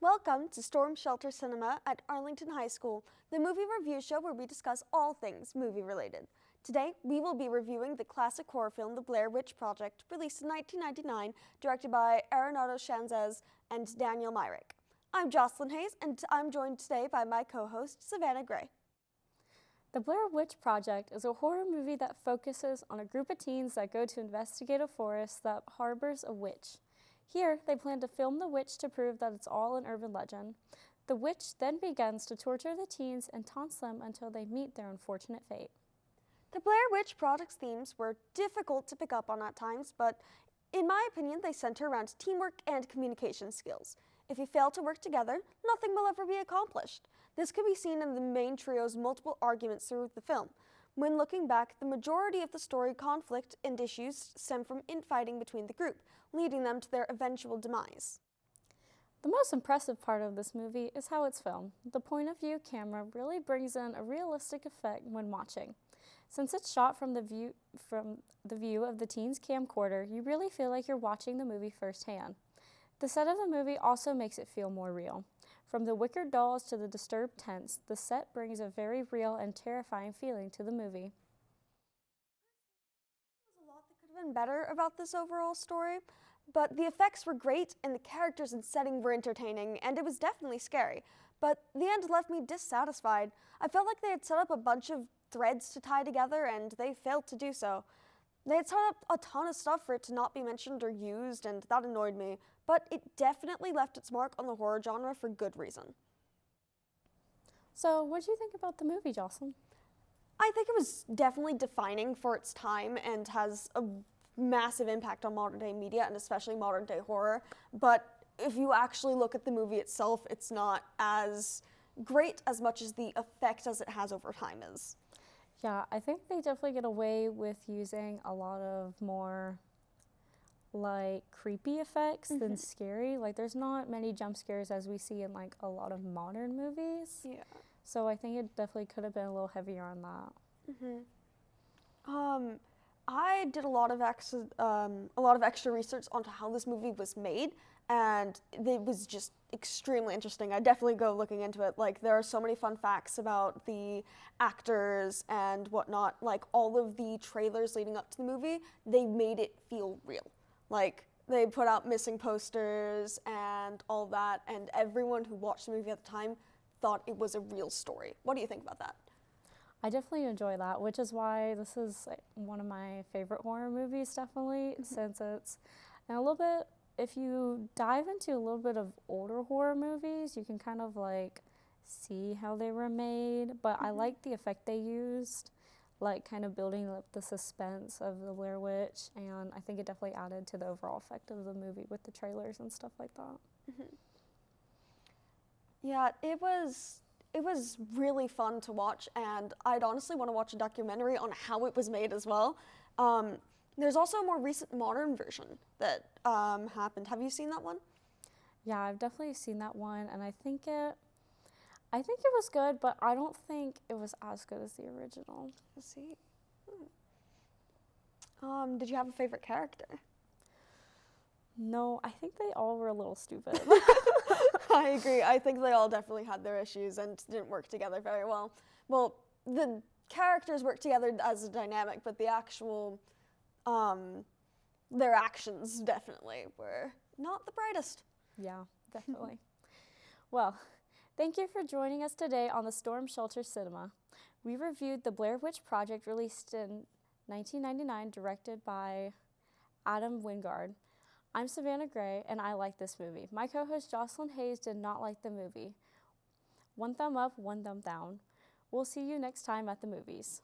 Welcome to Storm Shelter Cinema at Arlington High School, the movie review show where we discuss all things movie-related. Today, we will be reviewing the classic horror film The Blair Witch Project, released in 1999, directed by Arenado Shanzez and Daniel Myrick. I'm Jocelyn Hayes, and I'm joined today by my co-host, Savannah Gray. The Blair Witch Project is a horror movie that focuses on a group of teens that go to investigate a forest that harbors a witch. Here, they plan to film the witch to prove that it's all an urban legend. The witch then begins to torture the teens and taunts them until they meet their unfortunate fate. The Blair Witch Project's themes were difficult to pick up on at times, but in my opinion, they center around teamwork and communication skills. If you fail to work together, nothing will ever be accomplished. This can be seen in the main trio's multiple arguments through the film. When looking back, the majority of the story conflict and issues stem from infighting between the group, leading them to their eventual demise. The most impressive part of this movie is how it's filmed. The point of view camera really brings in a realistic effect when watching. Since it's shot from the view of the teen's camcorder, you really feel like you're watching the movie firsthand. The set of the movie also makes it feel more real. From the wicker dolls to the disturbed tents, the set brings a very real and terrifying feeling to the movie. There's a lot that could have been better about this overall story, but the effects were great and the characters and setting were entertaining, and it was definitely scary. But the end left me dissatisfied. I felt like they had set up a bunch of threads to tie together, and they failed to do so. They had set up a ton of stuff for it to not be mentioned or used, and that annoyed me, but it definitely left its mark on the horror genre for good reason. So, what did you think about the movie, Jocelyn? I think it was definitely defining for its time and has a massive impact on modern day media and especially modern day horror, but if you actually look at the movie itself, it's not as great as much as the effect as it has over time is. Yeah, I think they definitely get away with using a lot of more like creepy effects than scary. Like there's not many jump scares as we see in like a lot of modern movies. Yeah. So I think it definitely could have been a little heavier on that. I did a lot of extra research onto how this movie was made, and it was just extremely interesting. I definitely go looking into it. Like there are so many fun facts about the actors and whatnot. Like all of the trailers leading up to the movie, they made it feel real. Like they put out missing posters and all that, and everyone who watched the movie at the time thought it was a real story. What do you think about that? I definitely enjoy that, which is why this is like one of my favorite horror movies, definitely, since it's and a little bit, if you dive into a little bit of older horror movies, you can kind of like see how they were made, but I like the effect they used, like kind of building up the suspense of the Blair Witch, and I think it definitely added to the overall effect of the movie with the trailers and stuff like that. Yeah, it was really fun to watch, and I'd honestly want to watch a documentary on how it was made as well. There's also a more recent modern version that happened. Have you seen that one? Yeah, I've definitely seen that one, and I think it was good, but I don't think it was as good as the original. Let's see. Did you have a favorite character? No, I think they all were a little stupid. I agree. I think they all definitely had their issues and didn't work together very well. Well, the characters worked together as a dynamic, but the actual, their actions definitely were not the brightest. Yeah, definitely. Well, thank you for joining us today on the Storm Shelter Cinema. We reviewed The Blair Witch Project, released in 1999, directed by Adam Wingard. I'm Savannah Gray, and I like this movie. My co-host Jocelyn Hayes did not like the movie. One thumb up, one thumb down. We'll see you next time at the movies.